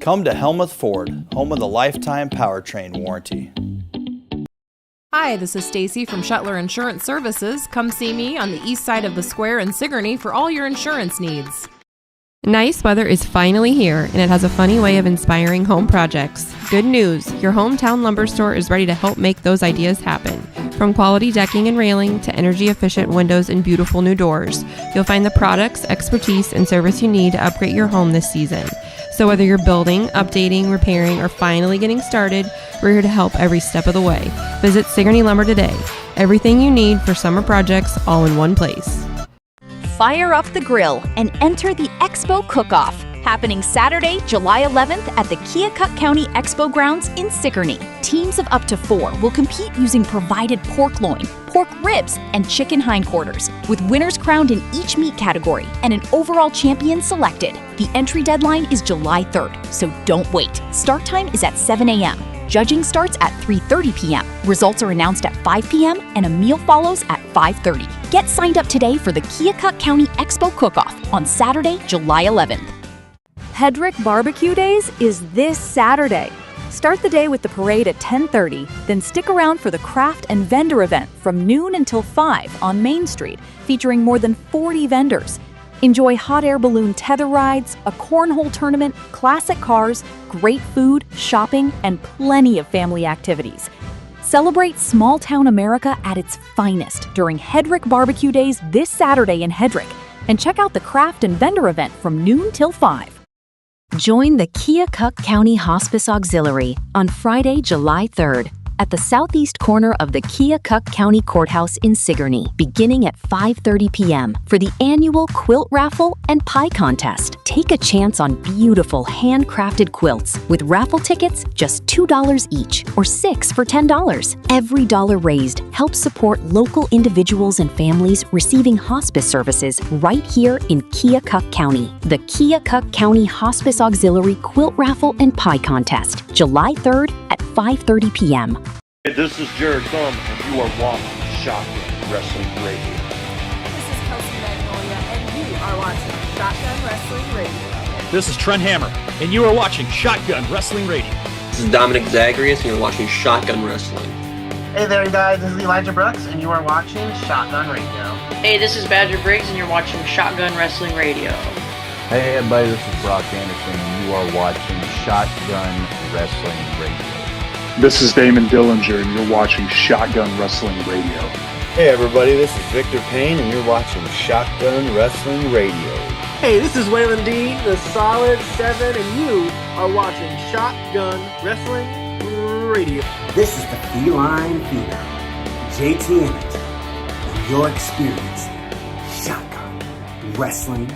Come to Helmuth Ford, home of the lifetime powertrain warranty. Hi, this is Stacy from Shuttler Insurance Services. Come see me on the east side of the square in Sigourney for all your insurance needs. Nice weather is finally here, and it has a funny way of inspiring home projects. Good news, your hometown lumber store is ready to help make those ideas happen. From quality decking and railing to energy-efficient windows and beautiful new doors, you'll find the products, expertise, and service you need to upgrade your home this season. So whether you're building, updating, repairing, or finally getting started, we're here to help every step of the way. Visit Sigourney Lumber today. Everything you need for summer projects all in one place. Fire up the grill and enter the Expo Cook-Off, happening Saturday, July 11th at the Keokuk County Expo Grounds in Sigourney. Teams of up to 4 will compete using provided pork loin, pork ribs, and chicken hindquarters, with winners crowned in each meat category and an overall champion selected. The entry deadline is July 3rd, so don't wait. Start time is at 7 a.m. Judging starts at 3:30 p.m. Results are announced at 5 p.m. and a meal follows at 5:30. Get signed up today for the Keokuk County Expo Cook-Off on Saturday, July 11th. Hedrick Barbecue Days is this Saturday. Start the day with the parade at 10:30, then stick around for the craft and vendor event from noon until 5 on Main Street, featuring more than 40 vendors. Enjoy hot air balloon tether rides, a cornhole tournament, classic cars, great food, shopping, and plenty of family activities. Celebrate small town America at its finest during Hedrick Barbecue Days this Saturday in Hedrick, and check out the craft and vendor event from noon till 5. Join the Keokuk County Hospice Auxiliary on Friday, July 3rd at the southeast corner of the Keokuk County Courthouse in Sigourney, beginning at 5:30 p.m. for the annual quilt raffle and pie contest. Take a chance on beautiful handcrafted quilts with raffle tickets just $2 each or 6 for $10. Every dollar raised helps support local individuals and families receiving hospice services right here in Keokuk County. The Keokuk County Hospice Auxiliary Quilt Raffle and Pie Contest, July 3rd at 5:30 p.m. Hey, this is Jared Thumb, and you are watching Shotgun Wrestling Radio. This is Kelsey Magnolia, and you are watching Shotgun Wrestling Radio. This is Trent Hammer, and you are watching Shotgun Wrestling Radio. This is Dominic Zagreus, and you're watching Shotgun Wrestling. Hey there, guys. This is Elijah Brooks, and you are watching Shotgun Radio. Hey, this is Badger Briggs, and you're watching Shotgun Wrestling Radio. Hey, everybody. This is Brock Anderson, and you are watching Shotgun Wrestling Radio. This is Damon Dillinger, and you're watching Shotgun Wrestling Radio. Hey everybody, this is Victor Payne, and you're watching Shotgun Wrestling Radio. Hey, this is Waylon Dean, the Solid 7, and you are watching Shotgun Wrestling Radio. This is the Feline Phenom, JT Emmett, and you're experiencing Shotgun Wrestling Radio.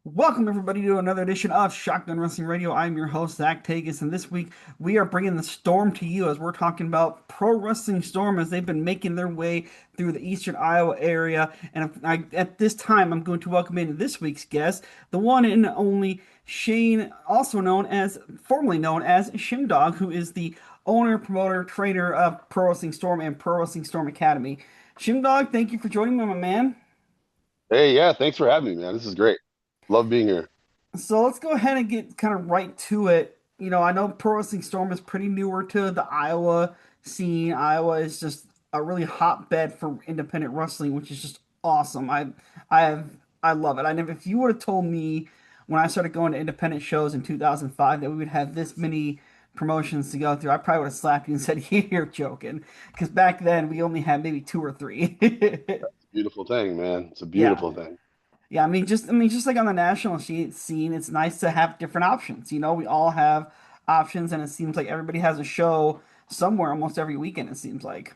Welcome, everybody, to another edition of Shotgun Wrestling Radio. I'm your host, Zach Tagus, and this week we are bringing the Storm to you as we're talking about Pro Wrestling Storm as they've been making their way through the eastern Iowa area. And at this time, I'm going to welcome in this week's guest, the one and only Shane, formerly known as Shimdog, who is the owner, promoter, trainer of Pro Wrestling Storm and Pro Wrestling Storm Academy. Shimdog, thank you for joining me, my man. Hey, yeah, thanks for having me, man. This is great. Love being here. So let's go ahead and get kind of right to it. You know, I know Pro Wrestling Storm is pretty newer to the Iowa scene. Iowa is just a really hotbed for independent wrestling, which is just awesome. I love it. If you would have told me when I started going to independent shows in 2005 that we would have this many promotions to go through, I probably would have slapped you and said, "You're joking," because back then we only had maybe 2 or 3. That's a beautiful thing, man. It's a beautiful thing. Yeah, just like on the national scene, it's nice to have different options. You know, we all have options, and it seems like everybody has a show somewhere almost every weekend, it seems like.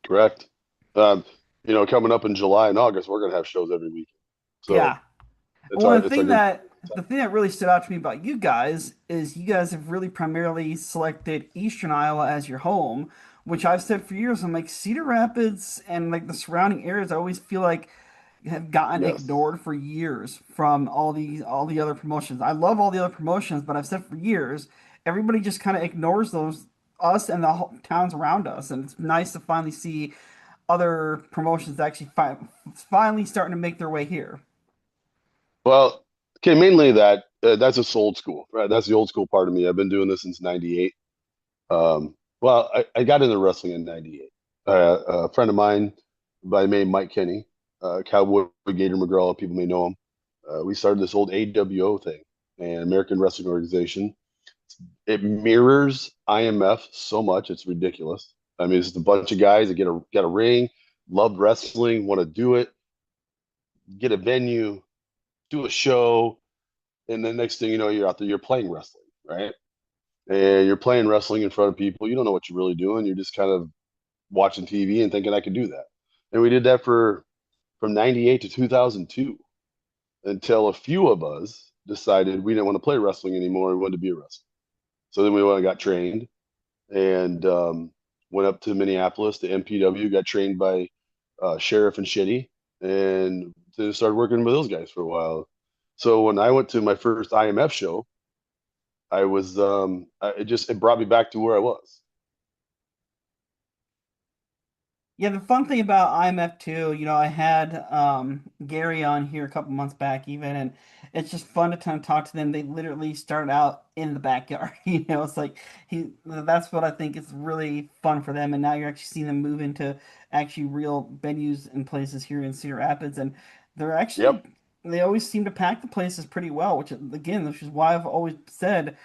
Correct. Coming up in July and August, we're going to have shows every weekend. So yeah. Well, the thing that really stood out to me about you guys is you guys have really primarily selected Eastern Iowa as your home, which I've said for years. I'm like, Cedar Rapids and like the surrounding areas, I always feel like have gotten ignored for years from all the other promotions. I love all the other promotions, but I've said for years, everybody just kind of ignores us and the towns around us. And it's nice to finally see other promotions actually finally starting to make their way here. Well, Okay, mainly that. That's just old school, right? That's the old school part of me. I've been doing this since '98. Well, I got into wrestling in '98. A friend of mine by the name Mike Kenny, Cowboy Gator McGraw, people may know him. We started this old AWO thing, an American Wrestling Organization. It mirrors IMF so much, it's ridiculous. I mean, it's just a bunch of guys that get a ring, love wrestling, want to do it, get a venue, do a show, and the next thing you know, you're out there, you're playing wrestling, right? And you're playing wrestling in front of people. You don't know what you're really doing. You're just kind of watching TV and thinking I could do that. And we did that for from '98 to 2002 until a few of us decided we didn't want to play wrestling anymore. We wanted to be a wrestler. So then we went and got trained and went up to Minneapolis to MPW, got trained by Sheriff and Shitty, and then started working with those guys for a while. So when I went to my first IMF show, I was it brought me back to where I was. Yeah, the fun thing about IMF too, I had Gary on here a couple months back even, and it's just fun to kind of talk to them. They literally started out in the backyard, it's like that's what I think is really fun for them. And now you're actually seeing them move into actually real venues and places here in Cedar Rapids, and they're actually they always seem to pack the places pretty well, which is why I've always said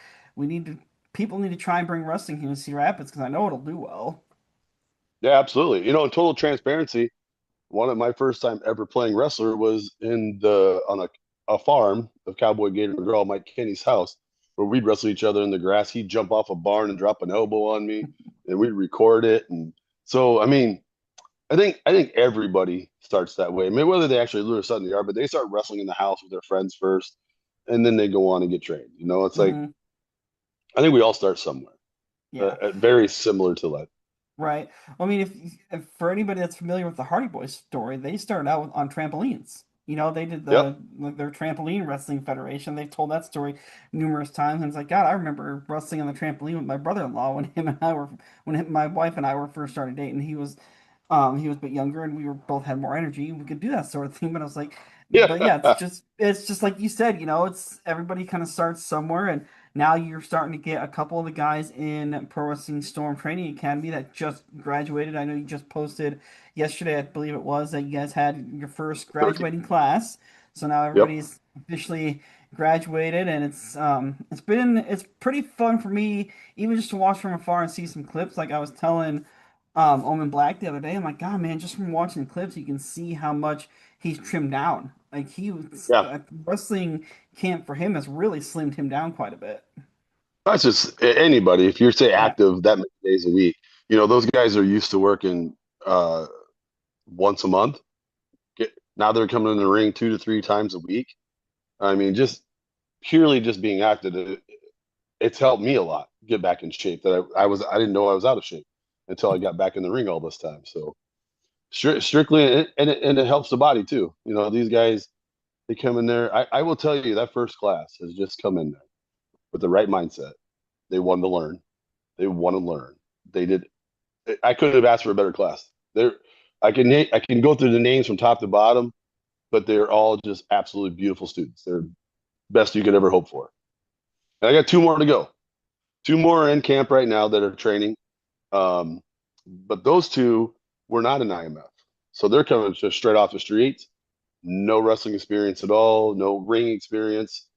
people need to try and bring wrestling here in Cedar Rapids because I know it'll do well. Yeah, absolutely. In total transparency, one of my first time ever playing wrestler was on a farm of Cowboy Gator McGraw, Mike Kenny's house, where we'd wrestle each other in the grass. He'd jump off a barn and drop an elbow on me, and we'd record it. And so, I mean, I think everybody starts that way. I mean, whether they actually learn something they are, but they start wrestling in the house with their friends first, and then they go on and get trained. It's like I think we all start somewhere. Yeah, very similar to that. Right. Well, I mean, if for anybody that's familiar with the Hardy Boys story, they started out on trampolines. They did their trampoline wrestling federation. They've told that story numerous times, and it's like, God, I remember wrestling on the trampoline with my brother-in-law when my wife and I were first started dating. He was a bit younger, and we both had more energy. We could do that sort of thing. But I was like, but yeah, it's just like you said. It's everybody kind of starts somewhere, and now you're starting to get a couple of the guys in Pro Wrestling Storm Training Academy that just graduated. I know you just posted yesterday, I believe it was, that you guys had your first graduating class. So now everybody's officially graduated, and it's pretty fun for me, even just to watch from afar and see some clips. Like I was telling Omen Black the other day, I'm like, God, man, just from watching the clips, you can see how much he's trimmed down. Like wrestling camp for him has really slimmed him down quite a bit. That's just anybody. If you're active that many days a week, those guys are used to working once a month. Now they're coming in the ring 2 to 3 times a week. I mean, just purely just being active, it's helped me a lot get back in shape. That I didn't know I was out of shape until I got back in the ring all this time. So strictly, and it helps the body too. These guys, they come in there. I will tell you that first class has just come in there with the right mindset. They wanted to learn. They want to learn. They did. I couldn't have asked for a better class. I can go through the names from top to bottom, but they're all just absolutely beautiful students. They're best you could ever hope for. And I got 2 more to go. 2 more are in camp right now that are training. But those 2 were not in IMF. So they're coming just straight off the streets. No wrestling experience at all, no ring experience.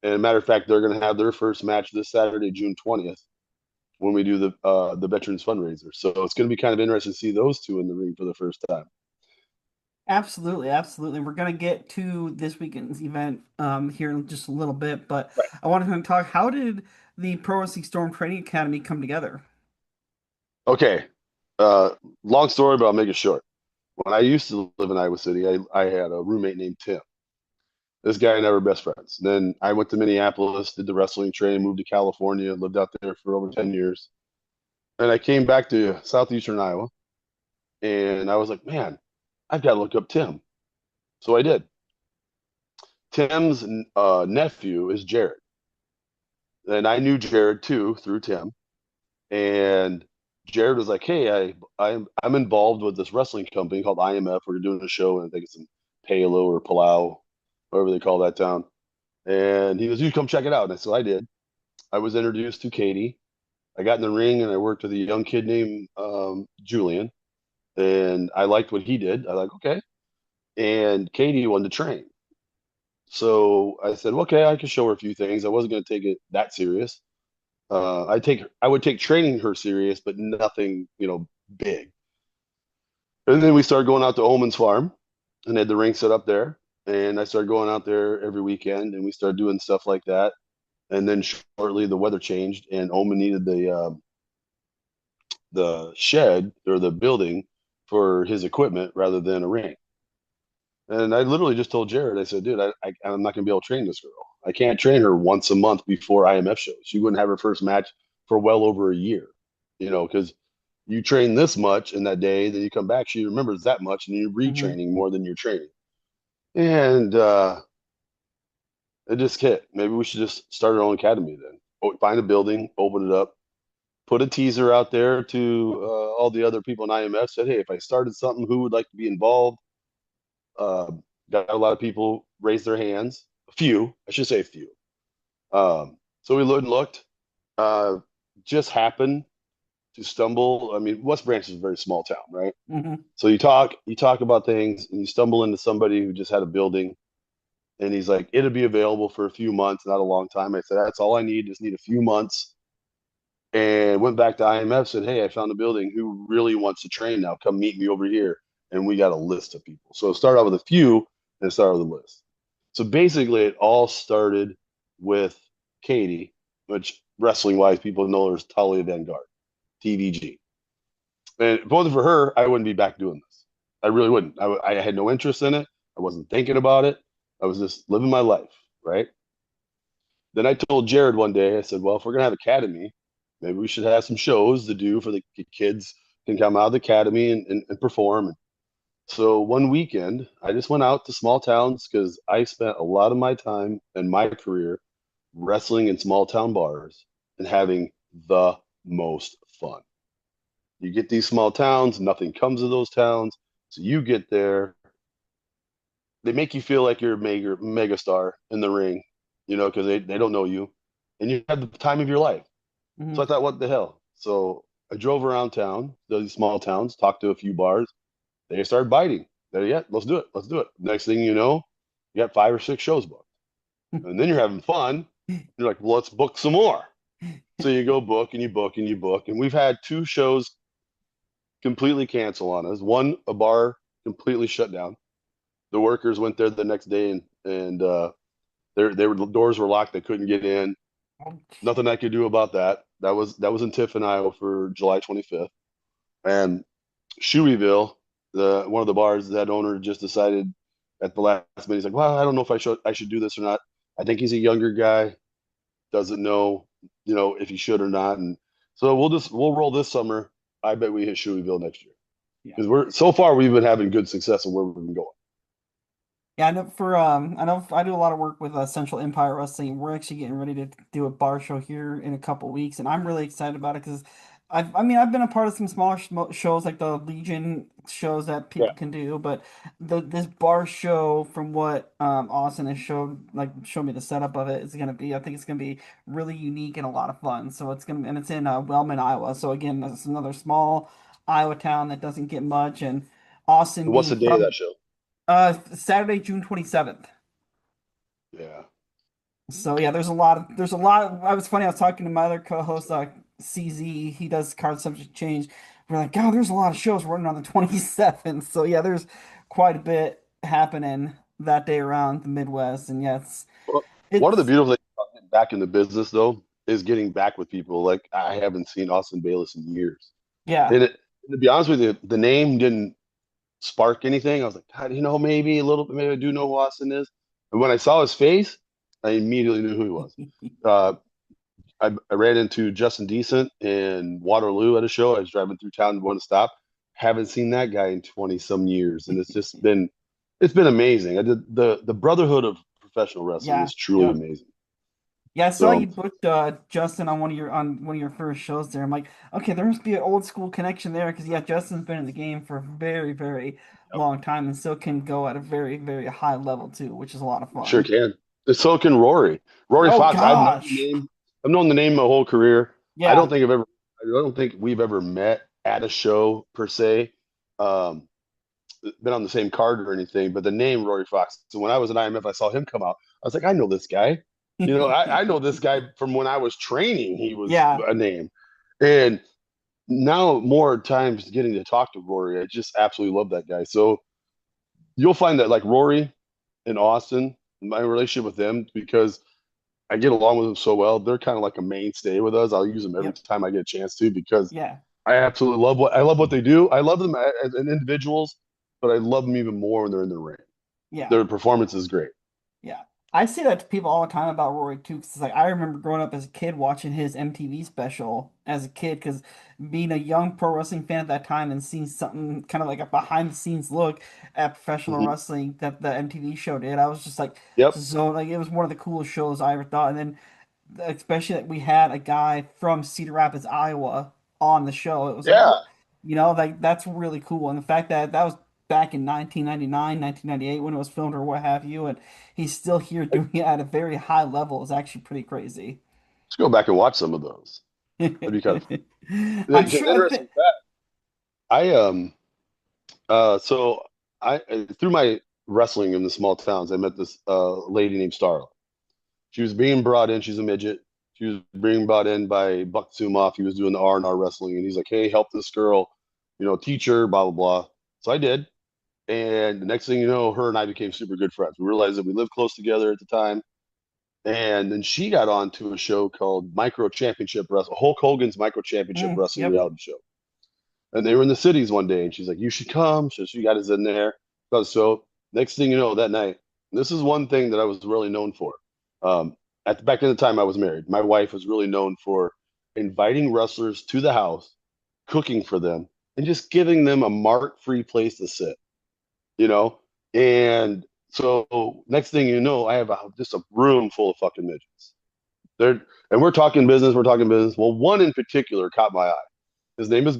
And a matter of fact, they're going to have their first match this Saturday, June 20th, when we do the Veterans Fundraiser. So it's going to be kind of interesting to see those 2 in the ring for the first time. Absolutely. We're going to get to this weekend's event here in just a little bit, but I wanted to talk, how did the Pro Wrestling Storm Training Academy come together? Okay. Long story, but I'll make it short. When I used to live in Iowa City, I had a roommate named Tim. This guy and I were best friends. Then I went to Minneapolis, did the wrestling training, moved to California, lived out there for over 10 years. And I came back to southeastern Iowa, and I was like, man, I've got to look up Tim. So I did. Tim's nephew is Jared. And I knew Jared too through Tim. And Jared was like, hey, I'm involved with this wrestling company called IMF. We're doing a show, and I think it's in Palo or Palau, whatever they call that town. And he goes, "You come check it out." And so I did. I was introduced to Katie. I got in the ring and I worked with a young kid named Julian, and I liked what he did. I like, okay. And Katie wanted to train. So I said, well, okay, I could show her a few things. I wasn't going to take it that serious. I would take training her serious, but nothing, big. And then we started going out to Omen's farm and had the ring set up there. And I started going out there every weekend, and we started doing stuff like that. And then shortly the weather changed, and Omen needed the shed or the building for his equipment rather than a ring. And I literally just told Jared, I said, dude, I'm not going to be able to train this girl. I can't train her once a month before IMF shows. She wouldn't have her first match for well over a year, because you train this much in that day, then you come back, she remembers that much, and you're retraining more than you're training. And it just hit. Maybe we should just start our own academy then. Find a building, open it up, put a teaser out there to all the other people in IMF. Said, hey, if I started something, who would like to be involved? Got a lot of people raise their hands. A few, I should say a few. So we looked. Just happened to stumble. I mean, West Branch is a very small town, right? Mm-hmm. So you talk about things, and you stumble into somebody who just had a building, and he's like, it'll be available for a few months, not a long time. I said, that's all I need. Just need a few months. And went back to IMF, said, hey, I found a building. Who really wants to train now? Come meet me over here. And we got a list of people. So it started out with a few, and it started with a list. So basically, it all started with Katie, which wrestling-wise, people know her as Talia Vanguard, TVG. And if it wasn't for her, I wouldn't be back doing this. I really wouldn't. I had no interest in it. I wasn't thinking about it. I was just living my life, right? Then I told Jared one day, I said, well, if we're going to have academy, maybe we should have some shows to do for the kids can come out of the academy and perform. So one weekend, I just went out to small towns because I spent a lot of my time in my career wrestling in small town bars and having the most fun. You get these small towns, nothing comes of those towns. So you get there, they make you feel like you're a mega star in the ring, because they don't know you, and you have the time of your life. Mm-hmm. So I thought, what the hell? So I drove around town, those small towns, talked to a few bars. They started biting. They're, yeah, let's do it. Next thing you know, you got 5 or 6 shows booked. And then you're having fun. You're like, well, let's book some more. So you go book and you book and you book. And we've had 2 shows completely cancel on us. One, a bar completely shut down. The workers went there the next day and the doors were locked. They couldn't get in. Nothing I could do about that. That was in Tiffin, Iowa for July 25th. And Shoeyville, one of the bars, that owner just decided at the last minute, he's like, well, I don't know if I should do this or not. I think he's a younger guy, doesn't know, if he should or not. And so we'll roll this summer. I bet we hit Shoeyville next year. Because so far we've been having good success in where we've been going. Yeah, I know I do a lot of work with Central Empire Wrestling. We're actually getting ready to do a bar show here in a couple weeks, and I'm really excited about it because I've been a part of some smaller shows like the Legion shows that people can do, but this bar show, from what Austin has showed me the setup of it, is gonna be, I think it's gonna be really unique and a lot of fun. So it's in Wellman, Iowa. So again, it's another small Iowa town that doesn't get much. And Austin. What's the day of that show? Saturday, June 27th. Yeah. So yeah, there's a lot. I was talking to my other co-host, CZ. He does Card Subject Change. We're like, oh, there's a lot of shows running on the 27th. So yeah, there's quite a bit happening that day around the Midwest. And yes, one of the beautiful things about getting back in the business though is getting back with people. Like, I haven't seen Austin Bayless in years. Yeah. And to be honest with you, the name didn't spark anything. I was like, God, maybe a little bit, maybe I do know who Austin is. And when I saw his face, I immediately knew who he was. I ran into Justin Decent in Waterloo at a show. I was driving through town and wanted to stop. Haven't seen that guy in 20 some years. And it's been amazing. I did the brotherhood of professional wrestling is truly amazing. Yeah, I saw you booked Justin on one of your first shows there. I'm like, okay, there must be an old school connection there because Justin's been in the game for a very, very long time and still can go at a very, very high level too, which is a lot of fun. Sure can. So can Rory. Rory Oh Fox. gosh. I've known the name my whole career. Yeah. I don't think we've ever met at a show per se. Um, been on the same card or anything, but the name Rory Fox. So when I was at IMF, I saw him come out. I was like, I know this guy. I know this guy from when I was training. He was Yeah. a name, and now more times getting to talk to Rory, I just absolutely love that guy. So you'll find that like Rory and Austin, my relationship with them, because I get along with them so well, they're kind of like a mainstay with us. I'll use them every time I get a chance to because Yeah. I absolutely love what they do. I love them as individuals, but I love them even more when they're in the ring. Yeah. Their performance is great. Yeah. I say that to people all the time about Rory too, because it's like I remember growing up as a kid watching his MTV special as a kid, because being a young pro wrestling fan at that time and seeing something kind of like a behind the scenes look at professional wrestling that the MTV show did, I was just like, so like it was one of the coolest shows I ever thought. And then especially that we had a guy from Cedar Rapids, Iowa on the show. It was like that's really cool. And the fact that that was back in 1999, 1998 when it was filmed or what have you, and he's still here doing it at a very high level is actually pretty crazy. Let's go back and watch some of those. That'd be kind of fun. I'm sure interesting fact. So I through my wrestling in the small towns, I met this lady named Starla. She was being brought in. She's a midget. She was being brought in by Buck Sumoff. He was doing the R&R wrestling, and he's like, "Hey, help this girl, teach her, blah blah blah." So I did, and the next thing you know, her and I became super good friends. We realized that we lived close together at the time, and then she got on to a show called Micro Championship Wrestling, Hulk Hogan's Micro Championship Wrestling reality show. And they were in the cities one day, and she's like, "You should come." So she got us in there. So next thing you know, that night, this is one thing that I was really known for. Back in the time I was married, my wife was really known for inviting wrestlers to the house, cooking for them, and just giving them a mark-free place to sit. And so next thing you know, I have just a room full of fucking midgets. And we're talking business. Well, one in particular caught my eye. His name is